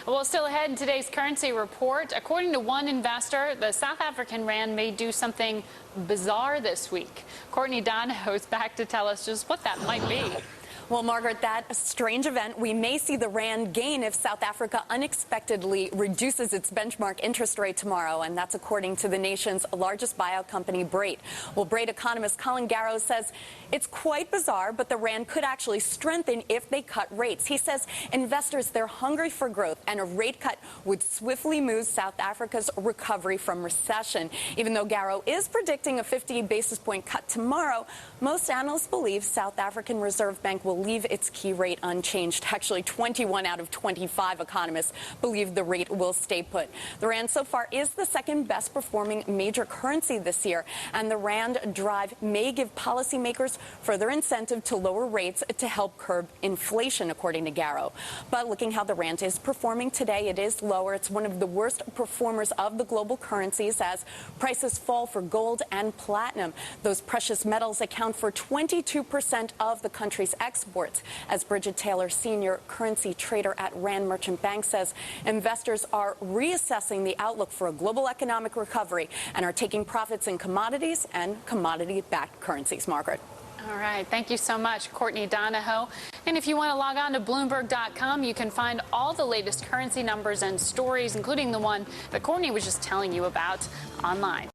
Well, still ahead in today's currency report, according to one investor, the South African rand may do something bizarre this week. Courtney Donahoe is back to tell us just what that might be. Well, Margaret, that strange event, we may see the rand gain if South Africa unexpectedly reduces its benchmark interest rate tomorrow, and that's according to the nation's largest buyout company, Brait. Well, Brait economist Colin Garrow says it's quite bizarre, but the rand could actually strengthen if they cut rates. He says investors, they're hungry for growth, and a rate cut would swiftly move South Africa's recovery from recession. Even though Garrow is predicting a 50 basis point cut tomorrow, most analysts believe South African Reserve Bank will leave its key rate unchanged. Actually, 21 out of 25 economists believe the rate will stay put. The rand so far is the second best performing major currency this year, and the rand drive may give policymakers further incentive to lower rates to help curb inflation, according to Garrow. But looking how the rand is performing today, it is lower. It's one of the worst performers of the global currencies as prices fall for gold and platinum. Those precious metals account for 22% of the country's exports. As Bridget Taylor, senior currency trader at Rand Merchant Bank, says investors are reassessing the outlook for a global economic recovery and are taking profits in commodities and commodity-backed currencies. Margaret. All right. Thank you so much, Courtney Donahoe. And if you want to log on to Bloomberg.com, you can find all the latest currency numbers and stories, including the one that Courtney was just telling you about, online.